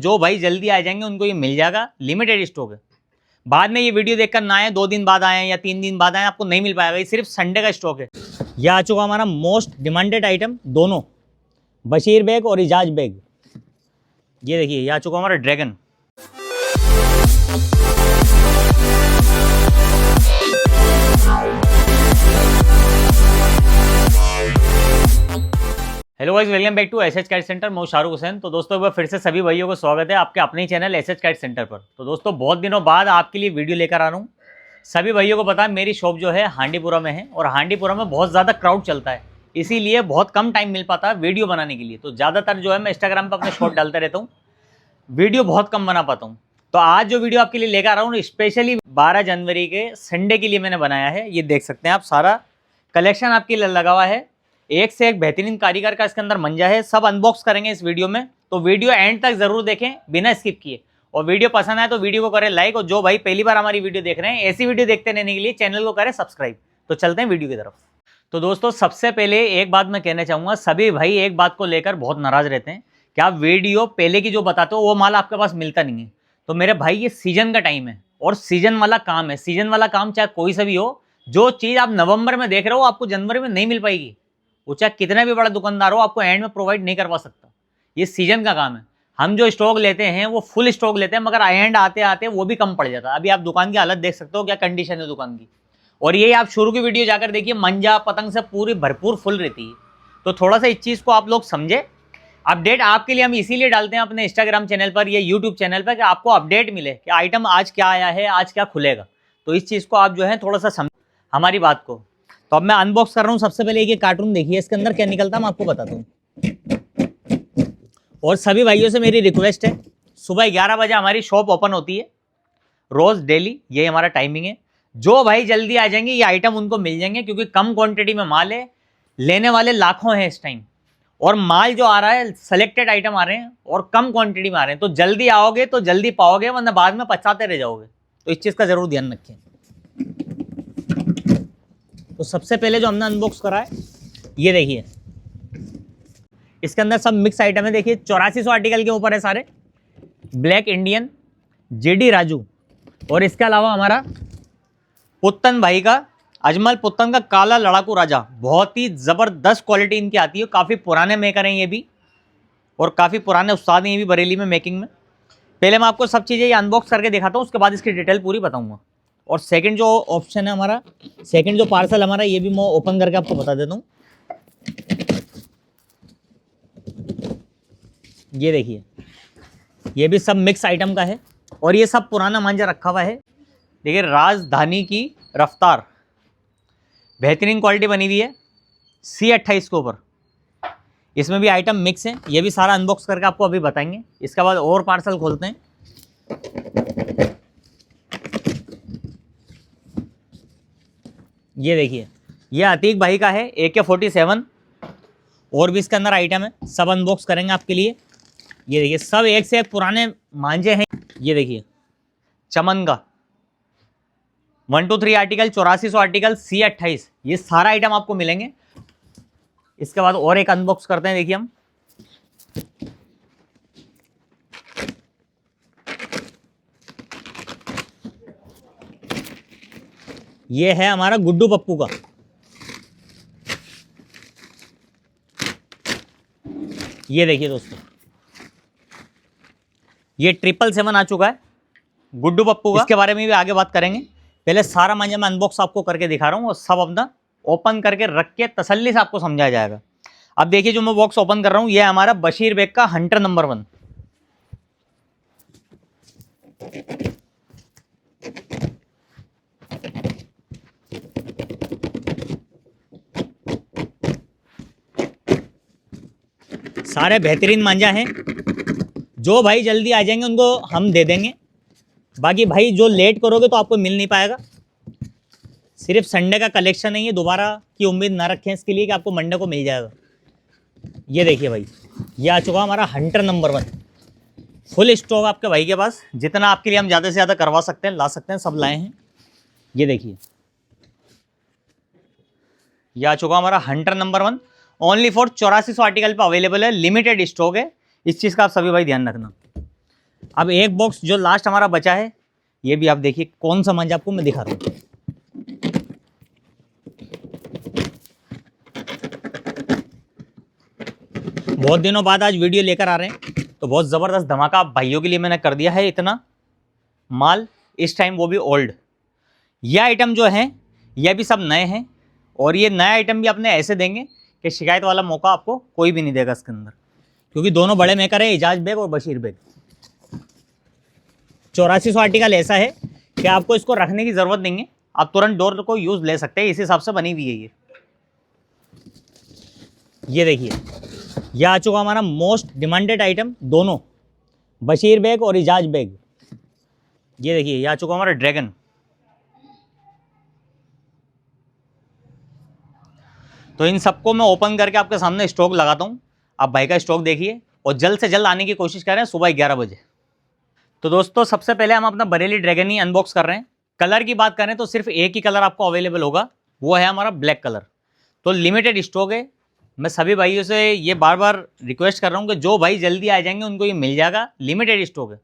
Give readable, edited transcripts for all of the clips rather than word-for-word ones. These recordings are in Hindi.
जो भाई जल्दी आ जाएंगे उनको ये मिल जाएगा, लिमिटेड स्टॉक है। बाद में ये वीडियो देखकर ना आए, 2 दिन बाद आए या 3 दिन बाद आए, आपको नहीं मिल पाएगा। ये सिर्फ संडे का स्टॉक है। यह आ चुका हमारा मोस्ट डिमांडेड आइटम, दोनों बशीर बैग और इजाज बैग। ये देखिए, यह आ चुका हमारा dragon. Hello guys, welcome back to SH cat center. मैं शाहरुख हुसैन। तो दोस्तों एक बार फिर से सभी भाइयों को स्वागत है आपके अपने ही चैनल एसएच कैट सेंटर पर। तो दोस्तों बहुत दिनों बाद आपके लिए वीडियो लेकर आ रहा हूँ। सभी भाइयों को पता है मेरी शॉप जो है हांडीपुरा में है, और हांडीपुरा में बहुत ज़्यादा क्राउड चलता है, इसीलिए बहुत कम टाइम मिल पाता है वीडियो बनाने के लिए। तो ज़्यादातर जो है मैं इंस्टाग्राम पर अपने शॉट डालता रहता हूँ, वीडियो बहुत कम बना पाता हूँ। तो आज जो वीडियो आपके लिए लेकर आ रहा हूँ स्पेशली 12 जनवरी के संडे के लिए मैंने बनाया है। ये देख सकते हैं आप, सारा कलेक्शन आपके लिए लगा हुआ है। एक से एक बेहतरीन कारीगर का इसके अंदर मंजा है। सब अनबॉक्स करेंगे इस वीडियो में, तो वीडियो एंड तक जरूर देखें बिना स्किप किए। और वीडियो पसंद आए तो वीडियो को करें लाइक, और जो भाई पहली बार हमारी वीडियो देख रहे हैं ऐसी वीडियो देखते रहने के लिए चैनल को करें सब्सक्राइब। तो चलते हैं वीडियो की तरफ। तो दोस्तों सबसे पहले एक बात मैं कहना चाहूँगा, सभी भाई एक बात को लेकर बहुत नाराज रहते हैं कि आप वीडियो पहले की जो बताते हो वो माल आपके पास मिलता नहीं है। तो मेरे भाई ये सीजन का टाइम है और सीजन वाला काम है। सीजन वाला काम चाहे कोई सा भी हो, जो चीज़ आप नवंबर में देख रहे हो आपको जनवरी में नहीं मिल पाएगी। वो चाहे कितना भी बड़ा दुकानदार हो, आपको एंड में प्रोवाइड नहीं करवा सकता। ये सीजन का काम है। हम जो स्टॉक लेते हैं वो फुल स्टॉक लेते हैं, मगर एंड आते आते वो भी कम पड़ जाता है। अभी आप दुकान की हालत देख सकते हो, क्या कंडीशन है दुकान की। और ये आप शुरू की वीडियो जाकर देखिए, मंजा पतंग से पूरी भरपूर फुल रहती है। तो थोड़ा सा इस चीज़ को आप लोग समझे। अपडेट आपके लिए हम इसीलिए डालते हैं अपने इंस्टाग्राम चैनल पर या यूट्यूब चैनल पर, कि आपको अपडेट मिले कि आइटम आज क्या आया है, आज क्या खुलेगा। तो इस चीज़ को आप जो है थोड़ा सा समझ हमारी बात को। तो अब मैं अनबॉक्स कर रहा हूँ। सबसे पहले ये कार्टून देखिए, इसके अंदर क्या निकलता है मैं आपको बताता हूँ। और सभी भाइयों से मेरी रिक्वेस्ट है, सुबह 11 बजे हमारी शॉप ओपन होती है रोज डेली, ये हमारा टाइमिंग है। जो भाई जल्दी आ जाएंगे ये आइटम उनको मिल जाएंगे, क्योंकि कम क्वांटिटी में माल है, लेने वाले लाखों हैं इस टाइम, और माल जो आ रहा है सेलेक्टेड आइटम आ रहे हैं और कम क्वांटिटी में आ रहे हैं। तो जल्दी आओगे तो जल्दी पाओगे, वरना बाद में पछताते रह जाओगे। तो इस चीज़ का जरूर ध्यान रखें। तो सबसे पहले जो हमने अनबॉक्स करा है, ये देखिए, इसके अंदर सब मिक्स आइटम है। देखिए 8400 आर्टिकल के ऊपर है सारे। ब्लैक इंडियन, जेडी राजू, और इसके अलावा हमारा पुत्तन भाई का, अजमल पुत्तन का काला लड़ाकू राजा। बहुत ही ज़बरदस्त क्वालिटी इनकी आती है। काफ़ी पुराने मेकर हैं ये भी, और काफ़ी पुराने उस्ताद हैं ये भी बरेली में मेकिंग में। पहले मैं आपको सब चीज़ें ये अनबॉक्स करके दिखाता हूँ, उसके बाद इसकी डिटेल पूरी बताऊँगा। और सेकंड जो ऑप्शन है हमारा, सेकंड जो पार्सल हमारा, ये भी मैं ओपन करके आपको बता देता हूँ। ये देखिए, ये भी सब मिक्स आइटम का है, और ये सब पुराना मांझा रखा हुआ है। देखिए राजधानी की रफ्तार, बेहतरीन क्वालिटी बनी हुई है, C28 के ऊपर। इसमें भी आइटम मिक्स है, ये भी सारा अनबॉक्स करके आपको अभी बताएंगे। इसके बाद और पार्सल खोलते हैं। ये देखिए, ये अतीक भाई का है, AK-47, और भी इसके अंदर आइटम है, सब अनबॉक्स करेंगे आपके लिए। ये देखिए सब एक से एक पुराने मांझे हैं। ये देखिए चमन का 1 2 3 आर्टिकल, 8400 आर्टिकल, C28, ये सारा आइटम आपको मिलेंगे। इसके बाद और एक अनबॉक्स करते हैं। देखिए हम, ये है हमारा गुड्डू पप्पू का। ये देखिए दोस्तों, ये 777 आ चुका है गुड्डू पप्पू का। इसके बारे में भी आगे बात करेंगे। पहले सारा मांझा मैं अनबॉक्स आपको करके दिखा रहा हूँ, और सब अपना ओपन करके रख के तसल्ली से आपको समझाया जाएगा। अब देखिए जो मैं बॉक्स ओपन कर रहा हूँ, ये हमारा बशीर बैग का हंटर नंबर 1। सारे बेहतरीन मांझा हैं। जो भाई जल्दी आ जाएंगे उनको हम दे देंगे, बाकी भाई जो लेट करोगे तो आपको मिल नहीं पाएगा। सिर्फ संडे का कलेक्शन है ये, दोबारा की उम्मीद ना रखें इसके लिए कि आपको मंडे को मिल जाएगा। ये देखिए भाई, ये आ चुका हमारा हंटर नंबर 1। फुल स्टॉक आपके भाई के पास, जितना आपके लिए हम ज़्यादा से ज़्यादा करवा सकते हैं ला सकते हैं, सब लाए हैं। ये देखिए, ये आ चुका हमारा Hunter number 1। Only for 8400 article पर अवेलेबल है, लिमिटेड स्टॉक है। इस चीज़ का आप सभी भाई ध्यान रखना। अब एक बॉक्स जो लास्ट हमारा बचा है, ये भी आप देखिए कौन सा मांझा आपको मैं दिखा रहा हूँ। बहुत दिनों बाद आज वीडियो लेकर आ रहे हैं, तो बहुत ज़बरदस्त धमाका भाइयों के लिए मैंने कर दिया है। इतना माल इस टाइम, वो भी ओल्ड। यह आइटम जो है यह भी सब नए हैं, और ये नया आइटम भी अपने ऐसे देंगे कि शिकायत वाला मौका आपको कोई भी नहीं देगा इसके अंदर, क्योंकि दोनों बड़े मेकर है, एजाज बेग और बशीर बेग। 8400 आर्टिकल ऐसा है कि आपको इसको रखने की ज़रूरत नहीं है, आप तुरंत डोर को यूज़ ले सकते हैं, इस हिसाब से बनी हुई है ये देखिए, यह आ चुका हमारा मोस्ट डिमांडेड आइटम, दोनों बशीर बेग और एजाज बेग। ये देखिए, यह आ चुका हमारा ड्रैगन। तो इन सबको मैं ओपन करके आपके सामने स्टॉक लगाता हूँ, आप भाई का स्टॉक देखिए और जल्द से जल्द आने की कोशिश करें सुबह 11 बजे। तो दोस्तों सबसे पहले हम अपना बरेली ड्रैगन ही अनबॉक्स कर रहे हैं। कलर की बात करें तो सिर्फ एक ही कलर आपको अवेलेबल होगा, वो है हमारा ब्लैक कलर। तो लिमिटेड स्टॉक है, मैं सभी भाइयों से ये बार बार रिक्वेस्ट कर रहा हूँ कि जो भाई जल्दी आ जाएंगे उनको ये मिल जाएगा, लिमिटेड स्टॉक है।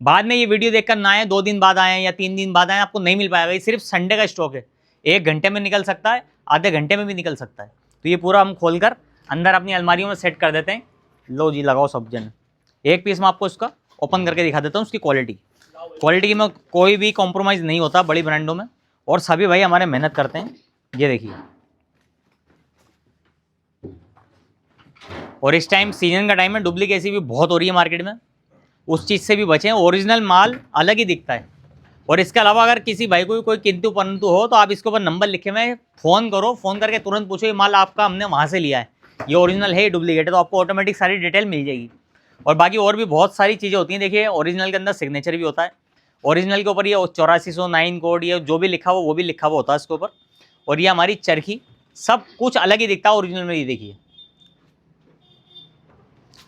बाद में ये वीडियो देखकर ना आए, 2 दिन बाद आए या 3 दिन बाद आए, आपको नहीं मिल पाएगा। ये सिर्फ संडे का स्टॉक है, 1 घंटे में निकल सकता है, आधे घंटे में भी निकल सकता है। तो ये पूरा हम खोलकर अंदर अपनी अलमारियों में सेट कर देते हैं। लो जी, लगाओ सब जन। एक पीस में आपको इसका ओपन करके दिखा देता हूँ। उसकी क्वालिटी में कोई भी कॉम्प्रोमाइज़ नहीं होता बड़ी ब्रांडों में, और सभी भाई हमारे मेहनत करते हैं। ये देखिए, और इस टाइम सीजन का टाइम है, डुप्लीकेसी भी बहुत हो रही है मार्केट में, उस चीज़ से भी बचें। ओरिजिनल माल अलग ही दिखता है। और इसके अलावा अगर किसी भाई को भी कोई किंतु परंतु हो तो आप इसके ऊपर नंबर लिखे में फ़ोन करो, फ़ोन करके तुरंत पूछो ये माल आपका हमने वहाँ से लिया है, ये ओरिजिनल है, डुप्लीकेट है, तो आपको ऑटोमेटिक सारी डिटेल मिल जाएगी। और बाकी और भी बहुत सारी चीज़ें होती हैं। देखिए, ओरिजिनल के अंदर सिग्नेचर भी होता है, ओरिजिनल के ऊपर ये 8409 कोड, ये जो भी लिखा हुआ वो भी लिखा हुआ होता है इसके ऊपर। और ये हमारी चरखी, सब कुछ अलग ही दिखता है ओरिजिनल में। ये देखिए,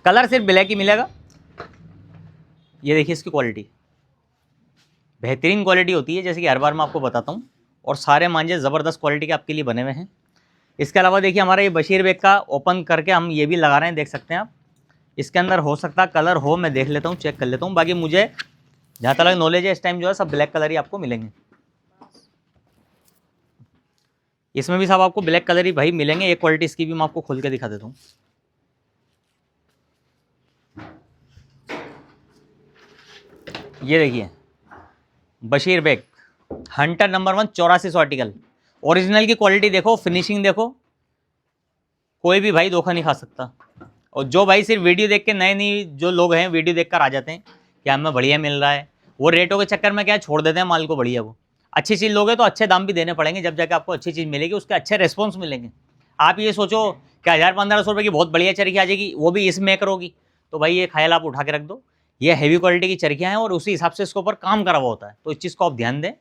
कलर सिर्फ ब्लैक ही मिलेगा। ये देखिए, इसकी क्वालिटी बेहतरीन क्वालिटी होती है, जैसे कि हर बार मैं आपको बताता हूँ, और सारे मांझे ज़बरदस्त क्वालिटी के आपके लिए बने हुए हैं। इसके अलावा देखिए, हमारा ये बशीर बेग का ओपन करके हम ये भी लगा रहे हैं, देख सकते हैं आप। इसके अंदर हो सकता है कलर हो, मैं देख लेता हूँ, चेक कर लेता हूँ। बाकी मुझे जहाँ तक नॉलेज है इस टाइम जो है सब ब्लैक कलर ही आपको मिलेंगे। इसमें भी सब आपको ब्लैक कलर ही भाई मिलेंगे। एक क्वालिटी इसकी भी मैं आपको खोल के दिखा देता हूँ। ये देखिए, Bashir Baig hunter number 1 8400 article. Original की क्वालिटी देखो, फिनिशिंग देखो, कोई भी भाई धोखा नहीं खा सकता। और जो भाई सिर्फ वीडियो देख के, नए जो लोग हैं वीडियो देखकर आ जाते हैं कि हमें बढ़िया मिल रहा है, वो रेटों के चक्कर में क्या छोड़ देते हैं माल को बढ़िया। वो अच्छी चीज़ लोगे तो अच्छे दाम भी देने पड़ेंगे, जब जाके आपको अच्छी चीज़ मिलेगी, उसके अच्छे रेस्पॉन्स मिलेंगे। आप ये सोचो कि 1000-1500 रुपये की बहुत बढ़िया चरखी आ जाएगी, वो भी इस मेकर होगी, तो भाई ये ख्याल आप उठा के रख दो। ये हैवी क्वालिटी की चरखियाँ हैं और उसी हिसाब से इसके ऊपर काम करा हुआ होता है, तो इस चीज़ को आप ध्यान दें।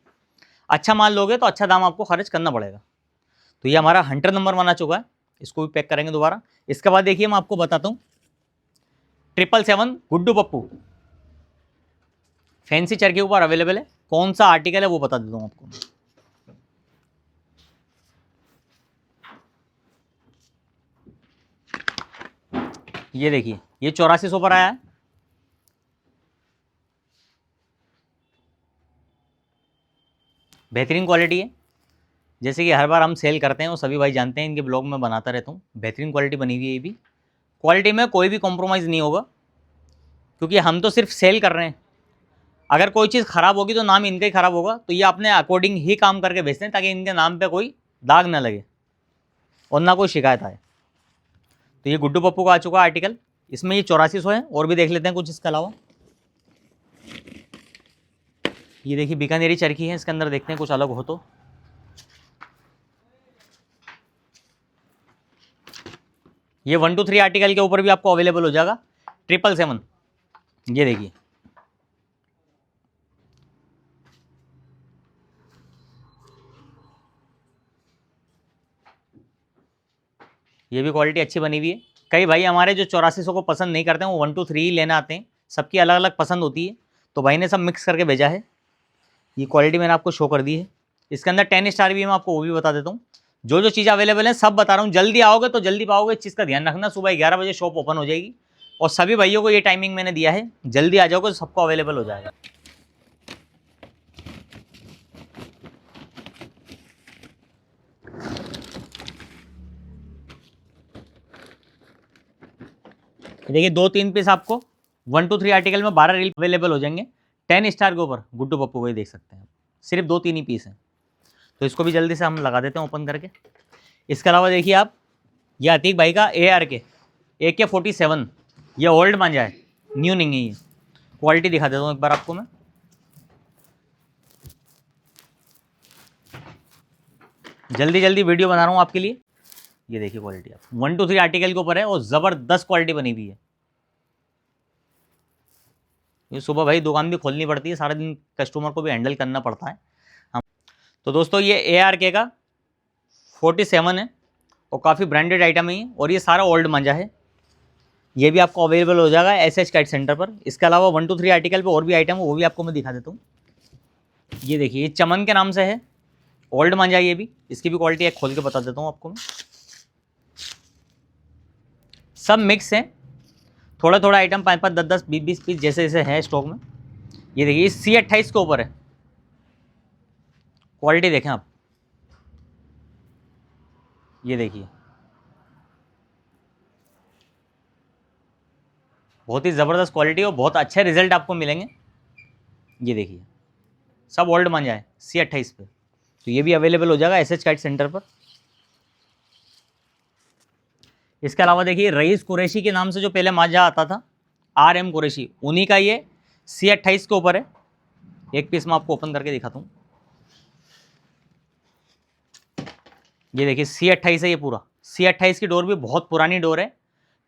अच्छा माल लोगे तो अच्छा दाम आपको खर्च करना पड़ेगा। तो ये हमारा हंटर नंबर 1 आ चुका है, इसको भी पैक करेंगे दोबारा। इसके बाद देखिए, मैं आपको बताता हूँ 777 गुड्डू पप्पू फैंसी चरखी ऊपर अवेलेबल है। कौन सा आर्टिकल है वो बता देता हूँ आपको। ये देखिए, ये 8400 पर आया है। बेहतरीन क्वालिटी है, जैसे कि हर बार हम सेल करते हैं, वो सभी भाई जानते हैं, इनके ब्लॉग में बनाता रहता हूँ। बेहतरीन क्वालिटी बनी हुई है, ये भी क्वालिटी में कोई भी कॉम्प्रोमाइज़ नहीं होगा, क्योंकि हम तो सिर्फ सेल कर रहे हैं। अगर कोई चीज़ ख़राब होगी तो नाम इनका ही ख़राब होगा, तो ये अपने अकॉर्डिंग ही काम करके भेजते हैं, ताकि इनके नाम पे कोई दाग ना लगे और ना कोई शिकायत आए। तो ये गुड्डू पप्पू का आ चुका आर्टिकल, इसमें ये 8400 है। और भी देख लेते हैं कुछ इसके अलावा। ये देखिए, बीकानेरी चरखी है, इसके अंदर देखते हैं कुछ अलग हो तो। ये 1 2 3 आर्टिकल के ऊपर भी आपको अवेलेबल हो जाएगा 777। ये देखिए, ये भी क्वालिटी अच्छी बनी हुई है। कई भाई हमारे जो 8400 को पसंद नहीं करते हैं, वो 1 2 3 ही लेना आते हैं, सबकी अलग अलग पसंद होती है, तो भाई ने सब मिक्स करके भेजा है। ये क्वालिटी मैंने आपको शो कर दी है। इसके अंदर 10 स्टार भी है, मैं आपको वो भी बता देता हूँ। जो चीज़ अवेलेबल है सब बता रहा हूँ। जल्दी आओगे तो जल्दी पाओगे, इस चीज़ का ध्यान रखना। सुबह 11 बजे शॉप ओपन हो जाएगी, और सभी भाइयों को ये टाइमिंग मैंने दिया है, जल्दी आ जाओगे तो सबको अवेलेबल हो जाएगा। देखिए 2-3 पीस आपको 1 to 3 आर्टिकल में 12 रील अवेलेबल हो जाएंगे 10 स्टार के ऊपर। गुड्डू पप्पू को ही देख सकते हैं, सिर्फ 2-3 ही पीस हैं। तो इसको भी जल्दी से हम लगा देते हैं ओपन करके। इसके अलावा देखिए आप, ये अतीक भाई का ARK AK47, ये ओल्ड मांझा है, न्यू नहीं है। ये क्वालिटी दिखा देता हूँ एक बार आपको मैं। जल्दी जल्दी वीडियो बना रहा हूँ आपके लिए। ये देखिए क्वालिटी आप 1 to 3 आर्टिकल के ऊपर है और ज़बरदस्त क्वालिटी बनी हुई है। ये सुबह भाई दुकान भी खोलनी पड़ती है, सारा दिन कस्टमर को भी हैंडल करना पड़ता है हम। तो दोस्तों ये ARK का 47 है और काफ़ी ब्रांडेड आइटम है और ये सारा ओल्ड मांझा है। ये भी आपको अवेलेबल हो जाएगा SH काइट सेंटर पर। इसके अलावा 1 to 3 आर्टिकल पे और भी आइटम है, वो भी आपको मैं दिखा देता हूँ। ये देखिए ये चमन के नाम से है, ओल्ड मांझा ये भी। इसकी भी क्वालिटी एक खोल के बता देता हूँ आपको मैं। सब मिक्स है, थोड़ा थोड़ा आइटम 5-5, 10-10, 20-20 पीस जैसे जैसे है स्टॉक में। ये देखिए C28 के ऊपर है, क्वालिटी देखें आप। ये देखिए बहुत ही ज़बरदस्त क्वालिटी और बहुत अच्छे रिजल्ट आपको मिलेंगे। ये देखिए सब ओल्ड मांझा है C28 पे। तो ये भी अवेलेबल हो जाएगा SH काइट सेंटर पर। इसके अलावा देखिए रईस कुरैशी के नाम से जो पहले मांझा आता था, RM कुरैशी, उन्हीं का ये C28 के ऊपर है। एक पीस मैं आपको ओपन करके दिखाता हूँ। ये देखिए C28 है ये पूरा। C28 की डोर भी बहुत पुरानी डोर है।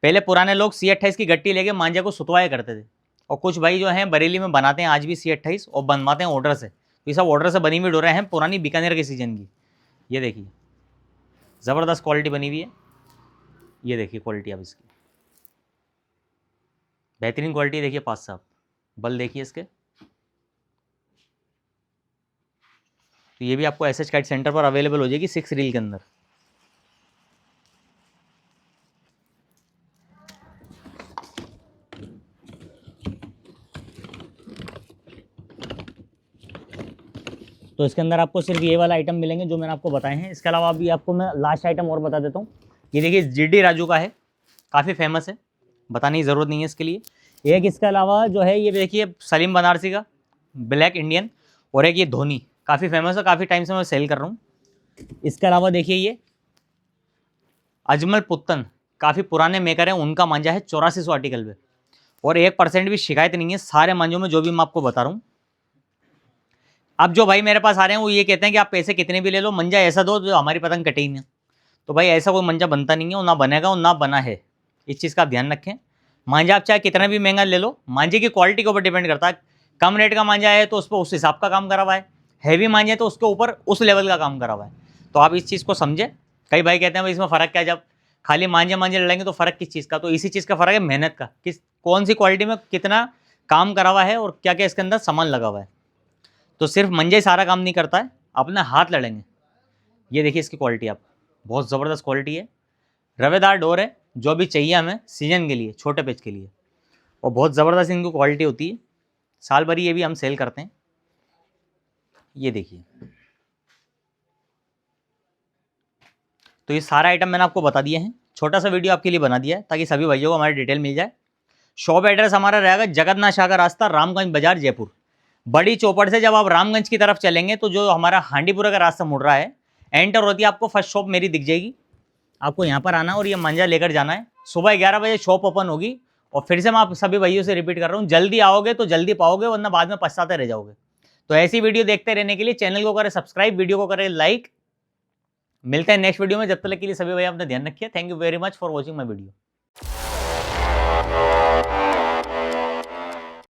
पहले पुराने लोग C28 की गट्टी लेके मांझे को सुतवाया करते थे और कुछ भाई जो हैं बरेली में बनाते हैं आज भी C28 और बनवाते हैं ऑर्डर से। ये सब ऑर्डर से बनी हुई डोरें हैं, पुरानी बीकानेर के सीजन की। ये देखिए ज़बरदस्त क्वालिटी बनी हुई है। ये देखिए क्वालिटी आप इसकी, बेहतरीन क्वालिटी। देखिए पास साहब बल देखिए इसके। तो ये भी आपको SH काइट सेंटर पर अवेलेबल हो जाएगी 6 रील के अंदर। तो इसके अंदर आपको सिर्फ ये वाला आइटम मिलेंगे जो मैंने आपको बताए हैं। इसके अलावा अभी आपको मैं लास्ट आइटम और बता देता हूँ। ये देखिए GD राजू का है, काफ़ी फेमस है, बताने की ज़रूरत नहीं है इसके लिए। एक इसके अलावा जो है ये देखिए सलीम बनारसी का ब्लैक इंडियन, और एक ये धोनी, काफ़ी फेमस है, काफ़ी टाइम से मैं सेल कर रहा हूँ। इसके अलावा देखिए ये अजमल पुत्तन, काफ़ी पुराने मेकर हैं, उनका मांझा है 8400 आर्टिकल पे और 1% भी शिकायत नहीं है सारे मांझों में जो भी मैं आपको बता रहा हूँ। अब जो भाई मेरे पास आ रहे हैं वो ये कहते हैं कि आप पैसे कितने भी ले लो, मंजा ऐसा दो जो हमारी पतंग कटे ही नहीं। तो भाई ऐसा कोई मंजा बनता नहीं है, और ना बनेगा और ना बना है। इस चीज़ का आप ध्यान रखें। मांझा आप चाहे कितना भी महंगा ले लो, मांझे की क्वालिटी के ऊपर डिपेंड करता है। कम रेट का मांझा है तो उस पर उस हिसाब का काम करा हुआ है, हैवी मांझे तो उसके ऊपर उस लेवल का काम करा हुआ है। तो आप इस चीज़ को समझें। कई भाई कहते हैं भाई इसमें फ़र्क क्या है, जब खाली मांझे मांझे लड़ेंगे तो फ़र्क किस चीज़ का? तो इसी चीज़ का फ़र्क है, मेहनत का, किस कौन सी क्वालिटी में कितना काम करा हुआ है और क्या क्या इसके अंदर सामान लगा हुआ है। तो सिर्फ मंजा ही सारा काम नहीं करता है, अपने हाथ लड़ेंगे। ये देखिए इसकी क्वालिटी आप, बहुत ज़बरदस्त क्वालिटी है, रवेदार डोर है, जो भी चाहिए हमें सीजन के लिए, छोटे पेज के लिए, और बहुत ज़बरदस्त इनकी क्वालिटी होती है। साल भर ये भी हम सेल करते हैं। ये देखिए, तो ये सारा आइटम मैंने आपको बता दिया है, छोटा सा वीडियो आपके लिए बना दिया है ताकि सभी भाइयों को हमारी डिटेल मिल जाए। शॉप एड्रेस हमारा रहेगा जगन्नाथ शाह का रास्ता, रामगंज बाजार, जयपुर। बड़ी चौपड़ से जब आप रामगंज की तरफ चलेंगे तो जो हमारा हांडीपुरा का रास्ता मुड़ रहा है, एंटर होती है, आपको फर्स्ट शॉप मेरी दिख जाएगी। आपको यहाँ पर आना और ये मंजा लेकर जाना है। सुबह 11 बजे शॉप ओपन होगी। और फिर से मैं आप सभी भाइयों से रिपीट कर रहा हूँ, जल्दी आओगे तो जल्दी पाओगे, वरना बाद में पछताते रह जाओगे। तो ऐसी वीडियो देखते रहने के लिए चैनल को करें सब्सक्राइब, वीडियो को करें लाइक। मिलते हैं नेक्स्ट वीडियो में, जब तक के लिए सभी भाई अपना ध्यान रखिए। Thank you very much for watching my video.